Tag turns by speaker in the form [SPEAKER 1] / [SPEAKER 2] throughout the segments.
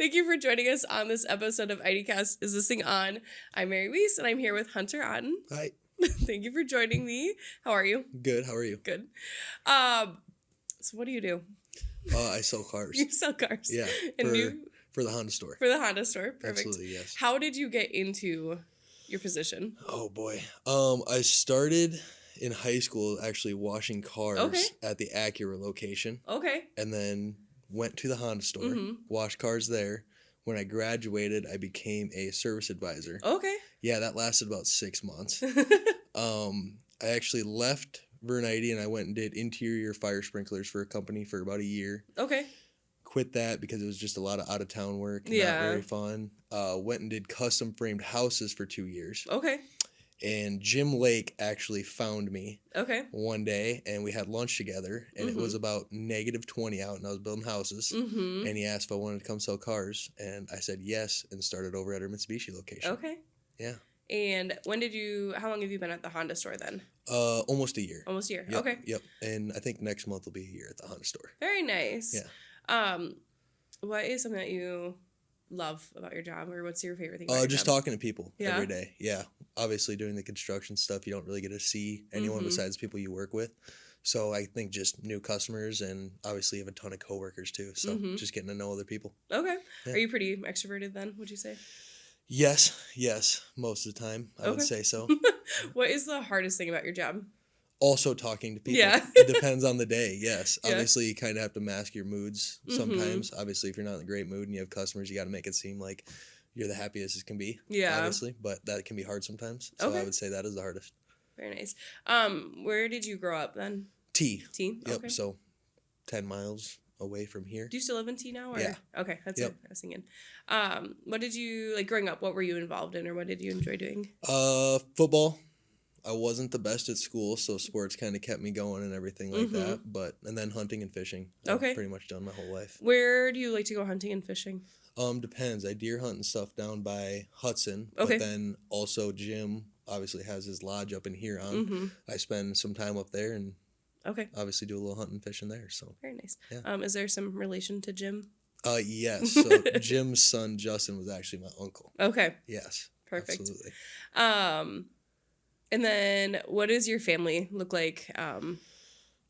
[SPEAKER 1] Thank you for joining us on this episode of EideCast. Is This Thing On? I'm Mary Weiss, and I'm here with Hunter Otten.
[SPEAKER 2] Hi.
[SPEAKER 1] Thank you for joining me. How are you?
[SPEAKER 2] Good. How are you?
[SPEAKER 1] Good. So what do you do?
[SPEAKER 2] I sell cars.
[SPEAKER 1] You sell cars.
[SPEAKER 2] Yeah. For the Honda store.
[SPEAKER 1] For the Honda store. Perfect.
[SPEAKER 2] Absolutely, yes.
[SPEAKER 1] How did you get into your position?
[SPEAKER 2] Oh, boy. I started in high school actually washing cars at the Acura location.
[SPEAKER 1] Okay.
[SPEAKER 2] And then went to the Honda store, washed cars there. When I graduated, I became a service advisor.
[SPEAKER 1] Okay.
[SPEAKER 2] Yeah, that lasted about 6 months. I actually left Vern Eide and I went and did interior fire sprinklers for a company for about a year.
[SPEAKER 1] Okay.
[SPEAKER 2] Quit that because it was just a lot of out-of-town work.
[SPEAKER 1] Yeah.
[SPEAKER 2] Not very fun. Went and did custom framed houses for 2 years.
[SPEAKER 1] Okay.
[SPEAKER 2] And Jim Lake actually found me
[SPEAKER 1] Okay.
[SPEAKER 2] one day, and we had lunch together, and it was about -20 out, and I was building houses, and he asked if I wanted to come sell cars, and I said yes, and started over at our Mitsubishi location.
[SPEAKER 1] Okay.
[SPEAKER 2] Yeah.
[SPEAKER 1] And how long have you been at the Honda store then?
[SPEAKER 2] Almost a year.
[SPEAKER 1] Almost a year.
[SPEAKER 2] Yep,
[SPEAKER 1] Okay.
[SPEAKER 2] Yep. And I think next month will be a year at the Honda store.
[SPEAKER 1] Very nice.
[SPEAKER 2] Yeah.
[SPEAKER 1] What is something that you love about your job, or what's your favorite thing about your
[SPEAKER 2] just
[SPEAKER 1] job?
[SPEAKER 2] talking to people every day. Yeah. Obviously doing the construction stuff, you don't really get to see anyone besides people you work with. So I think just new customers, and obviously you have a ton of coworkers too. So just getting to know other people.
[SPEAKER 1] Okay.
[SPEAKER 2] Yeah.
[SPEAKER 1] Are you pretty extroverted then, would you say?
[SPEAKER 2] Yes. Most of the time, I would say so.
[SPEAKER 1] What is the hardest thing about your job?
[SPEAKER 2] Also talking to people.
[SPEAKER 1] Yeah.
[SPEAKER 2] It depends on the day, yes.
[SPEAKER 1] Yeah.
[SPEAKER 2] Obviously, you kind of have to mask your moods sometimes. Obviously, if you're not in a great mood and you have customers, you got to make it seem like you're the happiest it can be.
[SPEAKER 1] Yeah.
[SPEAKER 2] Obviously, but that can be hard sometimes. So I would say that is the hardest.
[SPEAKER 1] Very nice. Where did you grow up then?
[SPEAKER 2] T.
[SPEAKER 1] Yep. Okay.
[SPEAKER 2] So 10 miles away from here.
[SPEAKER 1] Do you still live in T now? Or?
[SPEAKER 2] Yeah.
[SPEAKER 1] Okay, that's what I was thinking. What did you, like growing up, what were you involved in, or what did you enjoy doing?
[SPEAKER 2] Football. I wasn't the best at school, so sports kind of kept me going and everything like that. And then hunting and fishing. I've pretty much done my whole life.
[SPEAKER 1] Where do you like to go hunting and fishing?
[SPEAKER 2] Depends. I deer hunt and stuff down by Hudson.
[SPEAKER 1] Okay.
[SPEAKER 2] But then also Jim obviously has his lodge up in Huron. I spend some time up there and obviously do a little hunting and fishing there. So
[SPEAKER 1] very nice.
[SPEAKER 2] Yeah.
[SPEAKER 1] Is there some relation to Jim?
[SPEAKER 2] Yes. So Jim's son Justin was actually my uncle.
[SPEAKER 1] Okay.
[SPEAKER 2] Yes.
[SPEAKER 1] Perfect.
[SPEAKER 2] Absolutely.
[SPEAKER 1] And then what does your family look like?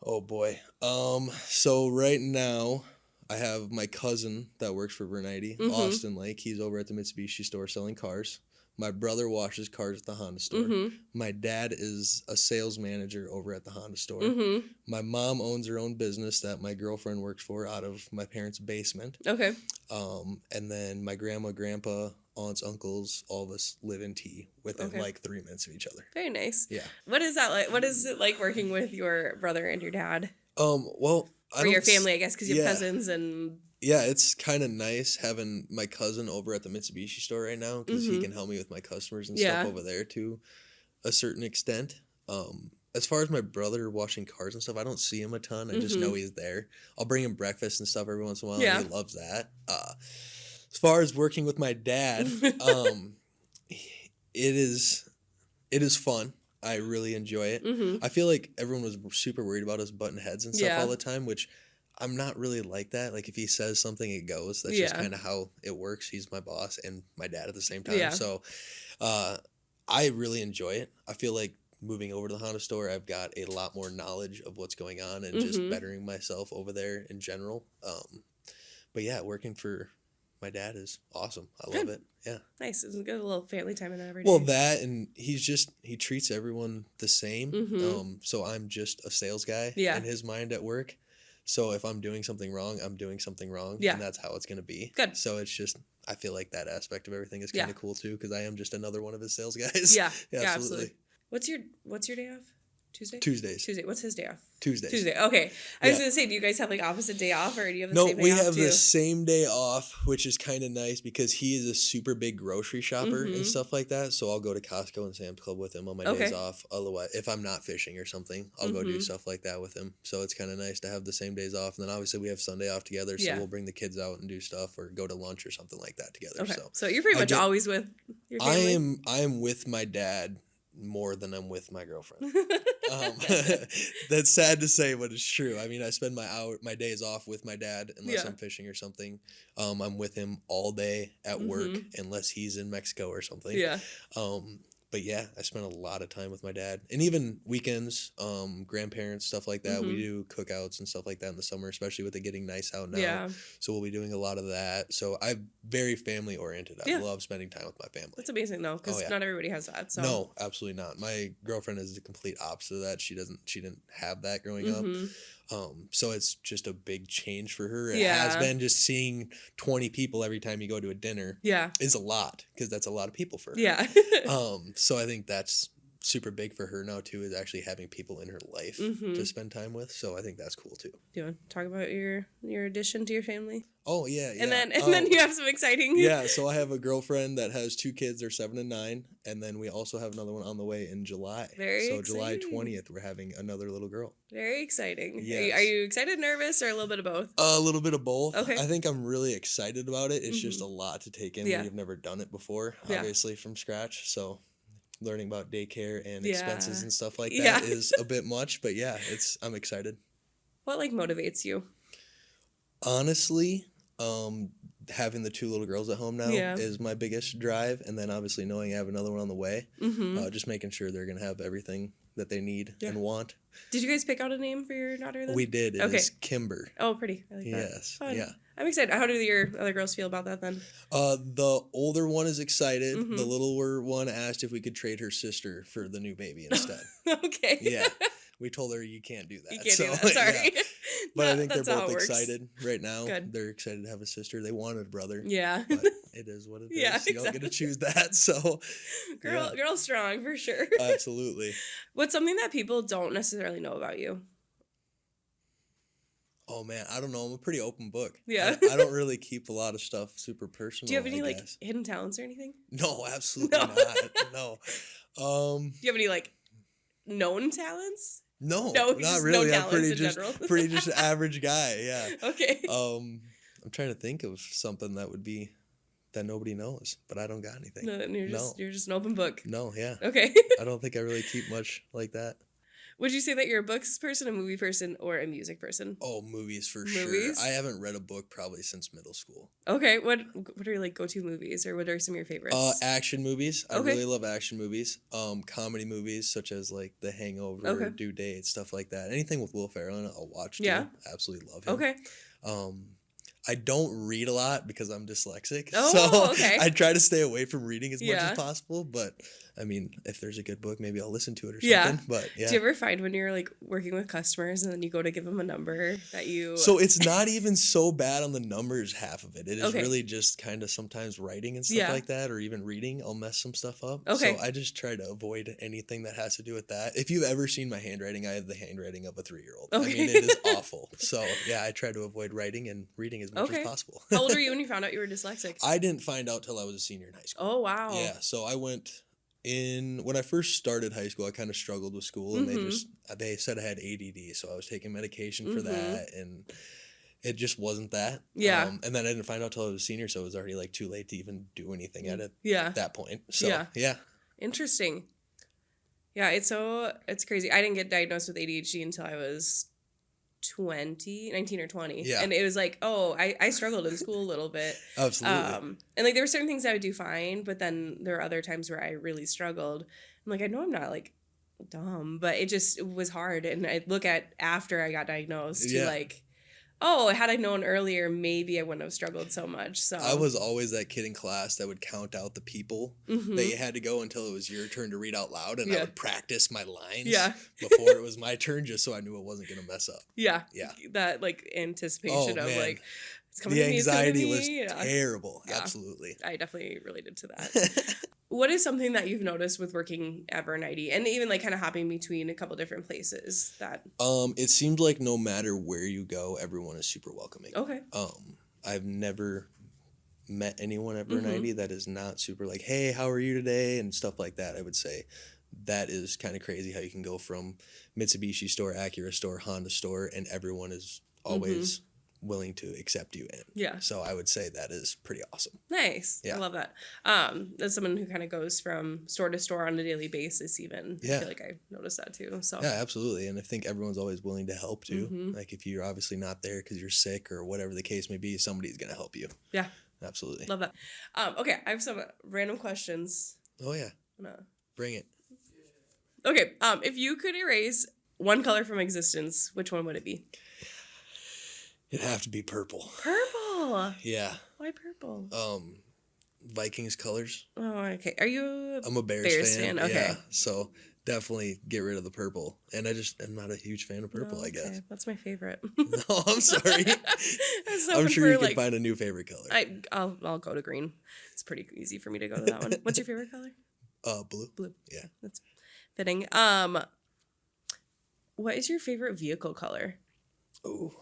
[SPEAKER 2] Oh boy. So right now I have my cousin that works for Vern Eide, Austin Lake. He's over at the Mitsubishi store selling cars. My brother washes cars at the Honda store. My dad is a sales manager over at the Honda store. My mom owns her own business that my girlfriend works for out of my parents' basement.
[SPEAKER 1] Okay.
[SPEAKER 2] And then my grandma, grandpa, aunts, uncles, all of us live in T within like 3 minutes of each other.
[SPEAKER 1] Very nice.
[SPEAKER 2] Yeah.
[SPEAKER 1] What is that like? What is it like working with your brother and your dad?
[SPEAKER 2] Well,
[SPEAKER 1] or your family, I guess, because you have cousins and...
[SPEAKER 2] Yeah, it's kind of nice having my cousin over at the Mitsubishi store right now because he can help me with my customers and stuff over there to a certain extent. As far as my brother washing cars and stuff, I don't see him a ton. I just know he's there. I'll bring him breakfast and stuff every once in a while, and he loves that. As far as working with my dad, it is fun. I really enjoy it. I feel like everyone was super worried about us butting heads and stuff all the time, which I'm not really like that. Like if he says something, it goes. That's just kind of how it works. He's my boss and my dad at the same time.
[SPEAKER 1] Yeah.
[SPEAKER 2] So I really enjoy it. I feel like moving over to the Honda store, I've got a lot more knowledge of what's going on and just bettering myself over there in general. But yeah, working for my dad is awesome. I love it. Yeah.
[SPEAKER 1] Nice. It's good, a little family time in every day.
[SPEAKER 2] Well, that, and he treats everyone the same. So I'm just a sales guy in his mind at work. So if I'm doing something wrong, I'm doing something wrong. Yeah. And that's how it's going to be.
[SPEAKER 1] Good.
[SPEAKER 2] So it's just, I feel like that aspect of everything is kind of cool too, because I am just another one of his sales guys.
[SPEAKER 1] Yeah. Absolutely. What's your day off?
[SPEAKER 2] Tuesdays.
[SPEAKER 1] Tuesday. What's his day off?
[SPEAKER 2] Tuesday.
[SPEAKER 1] Okay. I was going to say, do you guys have like opposite day off, or do you have the same day off?
[SPEAKER 2] No, we have the same day off, which is kind of nice because he is a super big grocery shopper and stuff like that. So I'll go to Costco and Sam's Club with him on my days off. Otherwise, if I'm not fishing or something, I'll go do stuff like that with him. So it's kind of nice to have the same days off. And then obviously we have Sunday off together. So we'll bring the kids out and do stuff or go to lunch or something like that together.
[SPEAKER 1] Okay. So you're pretty much always with your family?
[SPEAKER 2] I am with my dad more than I'm with my girlfriend. That's sad to say, but it's true. I mean, I spend my days off with my dad unless I'm fishing or something. I'm with him all day at work unless he's in Mexico or something.
[SPEAKER 1] Yeah.
[SPEAKER 2] But yeah, I spend a lot of time with my dad, and even weekends, grandparents, stuff like that. We do cookouts and stuff like that in the summer, especially with it getting nice out now.
[SPEAKER 1] Yeah.
[SPEAKER 2] So we'll be doing a lot of that. So I'm very family oriented. I love spending time with my family.
[SPEAKER 1] That's amazing though, because not everybody has that. So
[SPEAKER 2] no, absolutely not. My girlfriend is the complete opposite of that. She didn't have that growing up. So it's just a big change for her. It has been. Just seeing 20 people every time you go to a dinner is a lot, because that's a lot of people for her.
[SPEAKER 1] Yeah.
[SPEAKER 2] So I think that's super big for her now too, is actually having people in her life to spend time with. So I think that's cool too.
[SPEAKER 1] Do you want to talk about your addition to your family?
[SPEAKER 2] Oh yeah.
[SPEAKER 1] And then you have some exciting.
[SPEAKER 2] Yeah, so I have a girlfriend that has 2 kids. They're 7 and 9, and then we also have another one on the way in July.
[SPEAKER 1] Very
[SPEAKER 2] so
[SPEAKER 1] exciting.
[SPEAKER 2] July 20th, we're having another little girl.
[SPEAKER 1] Very exciting.
[SPEAKER 2] Yes.
[SPEAKER 1] Are you excited, nervous, or a little bit of both?
[SPEAKER 2] A little bit of both.
[SPEAKER 1] Okay.
[SPEAKER 2] I think I'm really excited about it. It's just a lot to take in.
[SPEAKER 1] Yeah.
[SPEAKER 2] We've never done it before, obviously from scratch. So learning about daycare and expenses and stuff like that is a bit much, but yeah, I'm excited.
[SPEAKER 1] What motivates you?
[SPEAKER 2] Honestly, having the 2 little girls at home now is my biggest drive, and then obviously knowing I have another one on the way, just making sure they're gonna have everything that they need and want. Did
[SPEAKER 1] you guys pick out a name for your daughter then?
[SPEAKER 2] We did. It is Kimber.
[SPEAKER 1] Oh, pretty. I like that.
[SPEAKER 2] Yes.
[SPEAKER 1] Fun.
[SPEAKER 2] Yeah.
[SPEAKER 1] I'm excited. How do your other girls feel about that then?
[SPEAKER 2] The older one is excited. The littler one asked if we could trade her sister for the new baby instead.
[SPEAKER 1] Okay.
[SPEAKER 2] Yeah. We told her you can't do that.
[SPEAKER 1] You can't do that. Sorry.
[SPEAKER 2] Yeah. But I think they're both
[SPEAKER 1] works.
[SPEAKER 2] excited right now.
[SPEAKER 1] Good.
[SPEAKER 2] They're excited to have a sister. They wanted a brother.
[SPEAKER 1] Yeah.
[SPEAKER 2] But it is what it is.
[SPEAKER 1] Yeah,
[SPEAKER 2] You don't get to choose that. So
[SPEAKER 1] girl strong for sure.
[SPEAKER 2] Absolutely.
[SPEAKER 1] What's something that people don't necessarily know about you?
[SPEAKER 2] Oh man, I don't know. I'm a pretty open book.
[SPEAKER 1] Yeah.
[SPEAKER 2] I don't really keep a lot of stuff super personal.
[SPEAKER 1] Do you have any hidden talents or anything?
[SPEAKER 2] No, absolutely not. No.
[SPEAKER 1] Do you have any known talents?
[SPEAKER 2] No,
[SPEAKER 1] not
[SPEAKER 2] really.
[SPEAKER 1] No
[SPEAKER 2] I'm pretty
[SPEAKER 1] general.
[SPEAKER 2] pretty just an average guy. Yeah.
[SPEAKER 1] Okay.
[SPEAKER 2] I'm trying to think of something that would be that nobody knows, but I don't got anything.
[SPEAKER 1] No, you're just an open book.
[SPEAKER 2] No, yeah.
[SPEAKER 1] Okay.
[SPEAKER 2] I don't think I really keep much like that.
[SPEAKER 1] Would you say that you're a books person, a movie person, or a music person?
[SPEAKER 2] Oh, movies for sure. I haven't read a book probably since middle school.
[SPEAKER 1] Okay, what are your go-to movies, or what are some of your favorites?
[SPEAKER 2] Action movies. I really love action movies. Comedy movies such as The Hangover, Due Date, stuff like that. Anything with Will Ferrell in it, I'll watch too.
[SPEAKER 1] Yeah.
[SPEAKER 2] Absolutely love him.
[SPEAKER 1] Okay.
[SPEAKER 2] I don't read a lot because I'm dyslexic.
[SPEAKER 1] Oh, okay.
[SPEAKER 2] I try to stay away from reading as much as possible. But, I mean, if there's a good book, maybe I'll listen to it or something.
[SPEAKER 1] Yeah.
[SPEAKER 2] But, yeah.
[SPEAKER 1] Do you ever find when you're, working with customers and then you go to give them a number that you...
[SPEAKER 2] So it's not even so bad on the numbers half of it. It is really just kind of sometimes writing and stuff like that, or even reading. I'll mess some stuff up.
[SPEAKER 1] Okay.
[SPEAKER 2] So I just try to avoid anything that has to do with that. If you've ever seen my handwriting, I have the handwriting of a 3-year-old.
[SPEAKER 1] Okay.
[SPEAKER 2] I mean, it is awful. So, yeah, I try to avoid writing and reading as much as possible.
[SPEAKER 1] How old were you when you found out you were dyslexic?
[SPEAKER 2] I didn't find out till I was a senior in high school.
[SPEAKER 1] Oh, wow.
[SPEAKER 2] Yeah, so I went when I first started high school, I kind of struggled with school, and they said I had ADD, so I was taking medication for that, and it just wasn't that.
[SPEAKER 1] Yeah.
[SPEAKER 2] And then I didn't find out till I was a senior, so it was already too late to even do anything at it at that point. So, yeah.
[SPEAKER 1] Interesting. Yeah, it's crazy. I didn't get diagnosed with ADHD until I was 19 or 20.
[SPEAKER 2] Yeah.
[SPEAKER 1] And it was I struggled in school a little bit.
[SPEAKER 2] Absolutely.
[SPEAKER 1] And there were certain things I would do fine, but then there were other times where I really struggled. I'm I know I'm not dumb, but it just was hard. And I look at after I got diagnosed had I known earlier, maybe I wouldn't have struggled so much. So
[SPEAKER 2] I was always that kid in class that would count out the people that you had to go until it was your turn to read out loud, and I would practice my lines before it was my turn, just so I knew it wasn't going to mess up.
[SPEAKER 1] Yeah.
[SPEAKER 2] Yeah.
[SPEAKER 1] That anticipation of
[SPEAKER 2] man.
[SPEAKER 1] It's coming
[SPEAKER 2] the
[SPEAKER 1] to me,
[SPEAKER 2] anxiety
[SPEAKER 1] it's coming to me.
[SPEAKER 2] was terrible.
[SPEAKER 1] Yeah.
[SPEAKER 2] Absolutely.
[SPEAKER 1] I definitely related to that. What is something that you've noticed with working at Vern Eide, and even kind of hopping between a couple different places that...
[SPEAKER 2] It seems like no matter where you go, everyone is super welcoming.
[SPEAKER 1] Okay.
[SPEAKER 2] I've never met anyone at Vern Eide that is not super hey, how are you today? And stuff like that. I would say that is kind of crazy how you can go from Mitsubishi store, Acura store, Honda store, and everyone is always willing to accept you in.
[SPEAKER 1] Yeah.
[SPEAKER 2] So I would say that is pretty awesome.
[SPEAKER 1] Nice.
[SPEAKER 2] Yeah.
[SPEAKER 1] I love that. As someone who kind of goes from store to store on a daily basis, even, I feel like I noticed that too. So
[SPEAKER 2] yeah, absolutely. And I think everyone's always willing to help too.
[SPEAKER 1] Mm-hmm.
[SPEAKER 2] Like if you're obviously not there because you're sick or whatever the case may be, somebody's going to help you.
[SPEAKER 1] Yeah.
[SPEAKER 2] Absolutely.
[SPEAKER 1] Love that. Okay. I have some random questions.
[SPEAKER 2] Oh yeah. Bring it.
[SPEAKER 1] Okay. If you could erase one color from existence, which one would it be?
[SPEAKER 2] It'd have to be purple.
[SPEAKER 1] Purple.
[SPEAKER 2] Yeah.
[SPEAKER 1] Why purple?
[SPEAKER 2] Vikings colors.
[SPEAKER 1] Oh, okay. Are you
[SPEAKER 2] I'm a Bears fan.
[SPEAKER 1] Okay.
[SPEAKER 2] Yeah. So definitely get rid of the purple. And I'm not a huge fan of purple, I guess.
[SPEAKER 1] That's my favorite.
[SPEAKER 2] No, I'm sorry. I'm sure you can find a new favorite color.
[SPEAKER 1] I'll go to green. It's pretty easy for me to go to that one. What's your favorite color?
[SPEAKER 2] Blue.
[SPEAKER 1] Blue.
[SPEAKER 2] Yeah.
[SPEAKER 1] That's fitting. What is your favorite vehicle color?
[SPEAKER 2] Oh.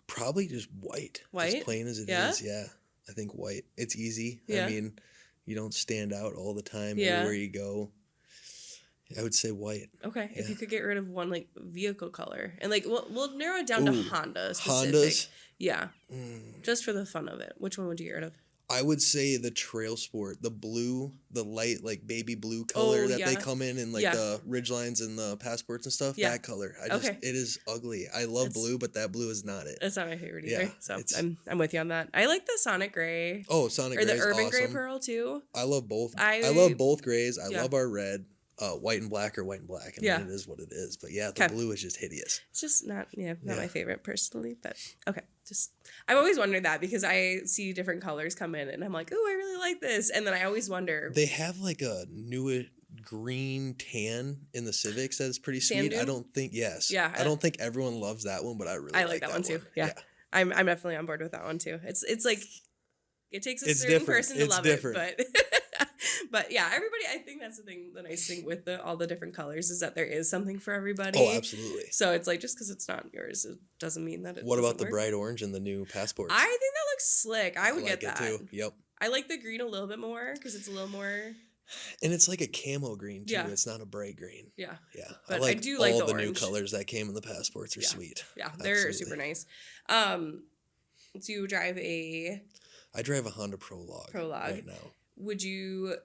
[SPEAKER 2] Probably just white.
[SPEAKER 1] White?
[SPEAKER 2] As plain as it is. Yeah. I think white. It's easy. Yeah. I mean, you don't stand out all the time everywhere you go. I would say white.
[SPEAKER 1] Okay. Yeah. If you could get rid of one like vehicle color. And like we'll narrow it down to Honda specific. Hondas? Yeah. Just for the fun of it. Which one would you get rid of?
[SPEAKER 2] I would say the Trail Sport, the blue, the light like baby blue color that they come in like the Ridgelines and the Passports and stuff. Yeah. That color. It is ugly. I love blue, but that blue is not it.
[SPEAKER 1] It's not my favorite either. So I'm with you on that. I like the Sonic Gray.
[SPEAKER 2] Oh, Sonic Gray. Or
[SPEAKER 1] the Urban Gray Pearl too.
[SPEAKER 2] I love both. I love both grays. I love our red. White and black or white and black. I mean, it is what it is. But yeah, the blue is just hideous.
[SPEAKER 1] It's just not my favorite personally. But okay. I've always wondered that because I see different colors come in and I'm like, oh, I really like this. And then I always wonder.
[SPEAKER 2] They have like a new green tan in the Civics that's pretty sweet.
[SPEAKER 1] Sand
[SPEAKER 2] I don't think,
[SPEAKER 1] Yeah.
[SPEAKER 2] I don't think everyone loves that one, but I really like that one too.
[SPEAKER 1] Yeah. I'm definitely on board with that one too. It's like, it takes a certain person to love it. But yeah, everybody, I think that's the nice thing with all the different colors is that there is something for everybody.
[SPEAKER 2] Oh, absolutely.
[SPEAKER 1] So it's like, just because it's not yours, it doesn't mean that it
[SPEAKER 2] What about the
[SPEAKER 1] work.
[SPEAKER 2] bright orange and the new Passports?
[SPEAKER 1] I think that looks slick. I would get that.
[SPEAKER 2] Too. Yep.
[SPEAKER 1] I like the green a little bit more because it's a little more...
[SPEAKER 2] And it's like a camo green too.
[SPEAKER 1] Yeah.
[SPEAKER 2] It's not a bright green.
[SPEAKER 1] Yeah.
[SPEAKER 2] Yeah.
[SPEAKER 1] But I do like
[SPEAKER 2] all
[SPEAKER 1] the
[SPEAKER 2] new
[SPEAKER 1] orange.
[SPEAKER 2] colors that came in the Passports are sweet.
[SPEAKER 1] Yeah, they're super nice. Do you drive
[SPEAKER 2] I drive a Honda Prologue right now.
[SPEAKER 1] Would you,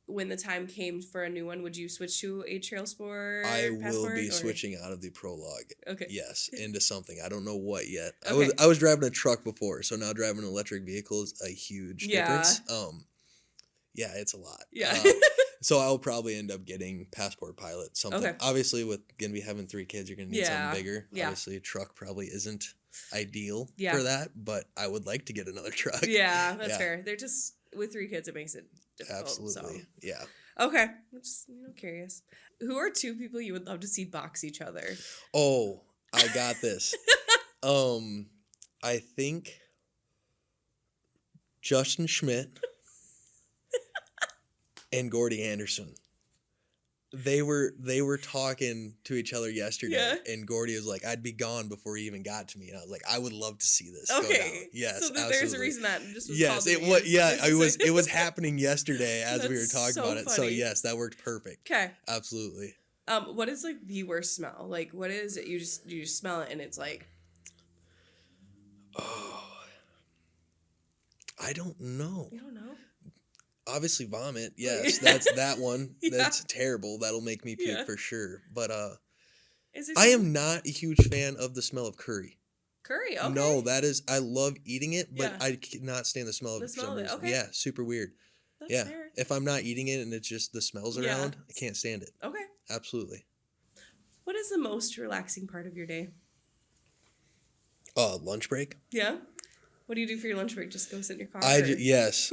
[SPEAKER 1] when the time came for a new one, would you switch to a Trail Sport?
[SPEAKER 2] I will be switching out of the Prologue.
[SPEAKER 1] Okay.
[SPEAKER 2] Yes, into something. I don't know what yet.
[SPEAKER 1] Okay.
[SPEAKER 2] I was driving a truck before, so now driving an electric vehicle is a huge difference. Yeah, it's a lot.
[SPEAKER 1] Yeah.
[SPEAKER 2] So I'll probably end up getting Passport Pilot, something.
[SPEAKER 1] Okay.
[SPEAKER 2] Obviously, with gonna be having 3 kids, you're gonna need something bigger.
[SPEAKER 1] Yeah.
[SPEAKER 2] Obviously, a truck probably isn't ideal for that, but I would like to get another truck.
[SPEAKER 1] Yeah, that's fair. They're just with 3 kids, it makes it difficult.
[SPEAKER 2] Absolutely.
[SPEAKER 1] So.
[SPEAKER 2] Yeah.
[SPEAKER 1] Okay. I'm just curious. Who are 2 people you would love to see box each other?
[SPEAKER 2] Oh, I got this. I think Justin Schmidt and Gordy Anderson. They were talking to each other yesterday, and Gordy was like, "I'd be gone before he even got to me." And I was like, "I would love to see this go down." Yes,
[SPEAKER 1] so
[SPEAKER 2] absolutely.
[SPEAKER 1] There's a reason that just was
[SPEAKER 2] yes, it was. Yeah, it was happening yesterday as we were talking about it.
[SPEAKER 1] Funny.
[SPEAKER 2] So yes, that worked perfect.
[SPEAKER 1] Okay,
[SPEAKER 2] absolutely.
[SPEAKER 1] What is like the worst smell? Like, what is it? You just smell it, and it's like,
[SPEAKER 2] oh, I don't know.
[SPEAKER 1] You don't know.
[SPEAKER 2] Obviously vomit, yes, that's that one. That's terrible. That'll make me puke for sure. But I am not a huge fan of the smell of curry.
[SPEAKER 1] Curry, okay.
[SPEAKER 2] No, I love eating it, but I cannot stand the smell of it for some reason.
[SPEAKER 1] Okay.
[SPEAKER 2] Yeah, super weird.
[SPEAKER 1] That's fair.
[SPEAKER 2] If I'm not eating it and it's just the smells around, I can't stand it.
[SPEAKER 1] Okay.
[SPEAKER 2] Absolutely.
[SPEAKER 1] What is the most relaxing part of your day?
[SPEAKER 2] Lunch break.
[SPEAKER 1] Yeah. What do you do for your lunch break? Just go sit in your car?
[SPEAKER 2] Yes.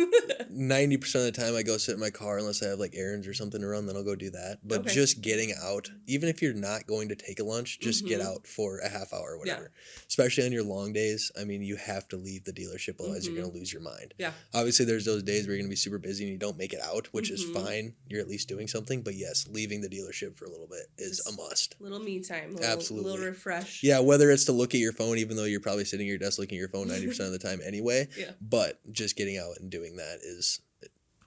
[SPEAKER 2] 90% of the time I go sit in my car unless I have like errands or something to run, then I'll go do that. But just getting out, even if you're not going to take a lunch, just get out for a half hour or whatever. Yeah. Especially on your long days. I mean, you have to leave the dealership, otherwise you're going to lose your mind. Yeah. Obviously, there's those days where you're going to be super busy and you don't make it out, which is fine. You're at least doing something. But yes, leaving the dealership for a little bit is a must.
[SPEAKER 1] Little me time.
[SPEAKER 2] Absolutely.
[SPEAKER 1] Little refresh.
[SPEAKER 2] Yeah, whether it's to look at your phone, even though you're probably sitting at your desk looking at your phone 90% of the time anyway. Yeah. But just getting out and doing that is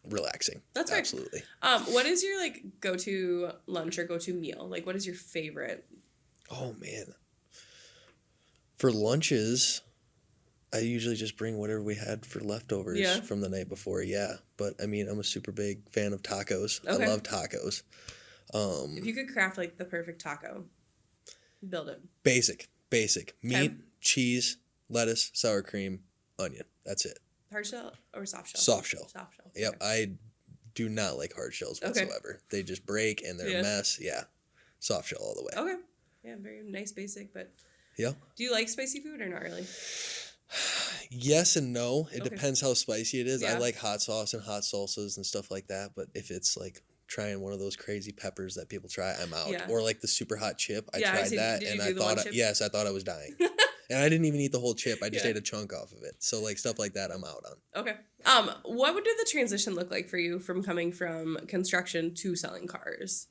[SPEAKER 2] relaxing.
[SPEAKER 1] That's
[SPEAKER 2] absolutely.
[SPEAKER 1] What is your like go-to lunch or go-to meal? Like, what is your favorite?
[SPEAKER 2] Oh man. For lunches, I usually just bring whatever we had for leftovers from the night before. Yeah, but I mean, I'm a super big fan of tacos. Okay. I love tacos.
[SPEAKER 1] If you could craft like the perfect taco, build it.
[SPEAKER 2] Basic meat, cheese, lettuce, sour cream, onion. That's it.
[SPEAKER 1] Hard shell or soft shell?
[SPEAKER 2] Soft shell.
[SPEAKER 1] Soft shell.
[SPEAKER 2] Yep. Okay. I do not like hard shells whatsoever. They just break and they're a mess. Yeah. Soft shell all the way.
[SPEAKER 1] Okay. Yeah, very nice, basic, but.
[SPEAKER 2] Yeah.
[SPEAKER 1] Do you like spicy food or not really?
[SPEAKER 2] Yes and no. It depends how spicy it is. Yeah. I like hot sauce and hot salsas and stuff like that. But if it's like trying one of those crazy peppers that people try, I'm out. Yeah. Or like the super hot chip. I tried that and I thought, I thought I was dying. And I didn't even eat the whole chip. I just ate a chunk off of it. So like stuff like that, I'm out on.
[SPEAKER 1] Okay. What would the transition look like for you from coming from construction to selling cars?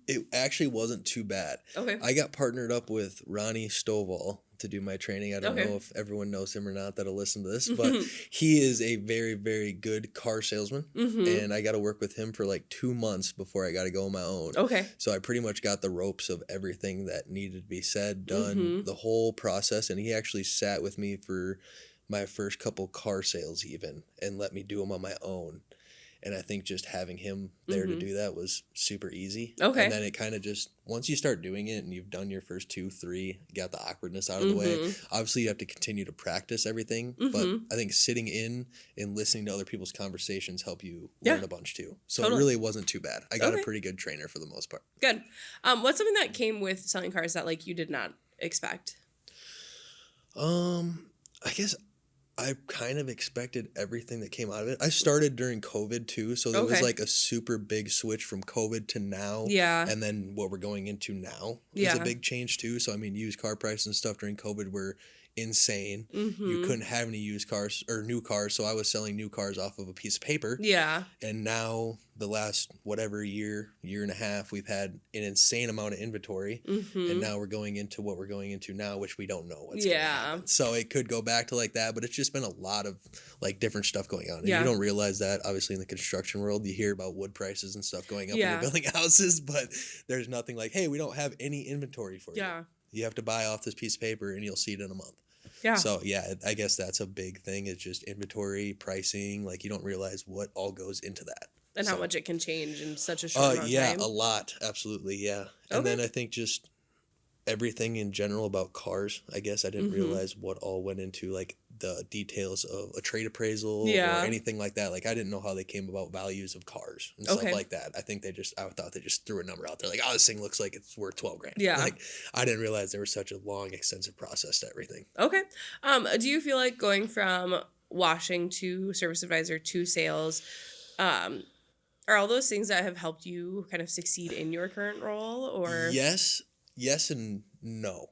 [SPEAKER 2] It actually wasn't too bad. Okay. I got partnered up with Ronnie Stovall to do my training. I don't know if everyone knows him or not that'll listen to this, but he is a very, very good car salesman. And I got to work with him for like 2 months before I got to go on my own. Okay. So I pretty much got the ropes of everything that needed to be said, done, the whole process. And he actually sat with me for my first couple car sales even and let me do them on my own. And I think just having him there to do that was super easy. Okay. And then it kind of just, once you start doing it and you've done your first 2, 3, got the awkwardness out of the way, obviously you have to continue to practice everything. But I think sitting in and listening to other people's conversations help you learn a bunch too. So it really wasn't too bad. I got a pretty good trainer for the most part.
[SPEAKER 1] Good. What's something that came with selling cars that like you did not expect?
[SPEAKER 2] I guess I kind of expected everything that came out of it. I started during COVID too, so there was like a super big switch from COVID to now. Yeah. And then what we're going into now is a big change too. So I mean, used car prices and stuff during COVID were insane. You couldn't have any used cars or new cars, so I was selling new cars off of a piece of paper. Yeah. And now the last year and a half, we've had an insane amount of inventory, and now we're going into what we're going into now, which we don't know what's going to happen. So it could go back to like that, but it's just been a lot of like different stuff going on, and you don't realize that obviously in the construction world. You hear about wood prices and stuff going up when you're building houses, but there's nothing like, hey, we don't have any inventory for you. Yeah. You have to buy off this piece of paper, and you'll see it in a month. Yeah. So, I guess that's a big thing. It's just inventory, pricing. Like, you don't realize what all goes into that.
[SPEAKER 1] And how much it can change in such a short amount of time.
[SPEAKER 2] Yeah, a lot. Absolutely, yeah. And then I think just everything in general about cars, I guess I didn't realize what all went into, like, the details of a trade appraisal or anything like that. Like, I didn't know how they came about values of cars and stuff like that. I thought they just threw a number out there. Like, oh, this thing looks like it's worth $12,000. Yeah. Like, I didn't realize there was such a long, extensive process to everything.
[SPEAKER 1] Okay. Do you feel like going from washing to service advisor to sales, are all those things that have helped you kind of succeed in your current role, or?
[SPEAKER 2] Yes and no.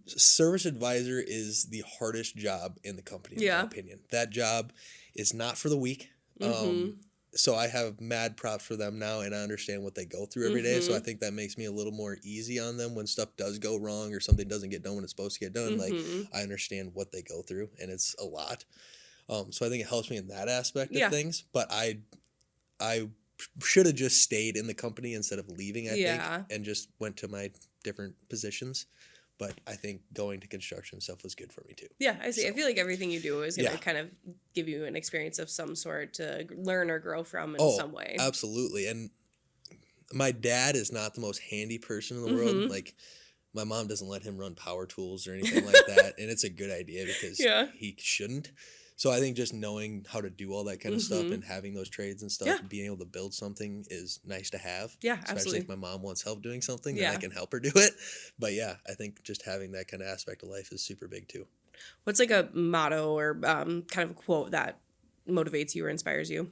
[SPEAKER 2] Service advisor is the hardest job in the company, in my opinion. That job is not for the weak. So I have mad props for them now, and I understand what they go through every day. So I think that makes me a little more easy on them when stuff does go wrong or something doesn't get done when it's supposed to get done. Like, I understand what they go through, and it's a lot. So I think it helps me in that aspect of things. But I should have just stayed in the company instead of leaving, I think, and just went to my different positions. But I think going to construction stuff was good for me too.
[SPEAKER 1] Yeah, I see. So, I feel like everything you do is going to kind of give you an experience of some sort to learn or grow from in some way.
[SPEAKER 2] Absolutely. And my dad is not the most handy person in the world. Like, my mom doesn't let him run power tools or anything like that. And it's a good idea because he shouldn't. So I think just knowing how to do all that kind of stuff and having those trades and stuff and being able to build something is nice to have. Yeah, especially absolutely. If my mom wants help doing something, then I can help her do it. But yeah, I think just having that kind of aspect of life is super big too.
[SPEAKER 1] What's like a motto or kind of a quote that motivates you or inspires you?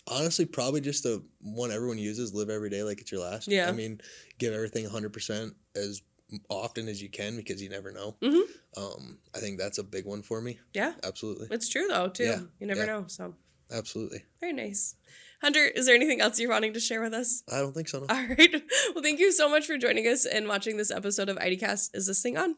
[SPEAKER 2] Honestly, probably just the one everyone uses, live every day like it's your last. Yeah. I mean, give everything 100% as often as you can because you never know. I think that's a big one for me. Yeah. Absolutely.
[SPEAKER 1] It's true though, too. Yeah. You never know, so.
[SPEAKER 2] Absolutely.
[SPEAKER 1] Very nice. Hunter, is there anything else you're wanting to share with us?
[SPEAKER 2] I don't think so, no.
[SPEAKER 1] All right. Well, thank you so much for joining us and watching this episode of EideCast. Is this thing on?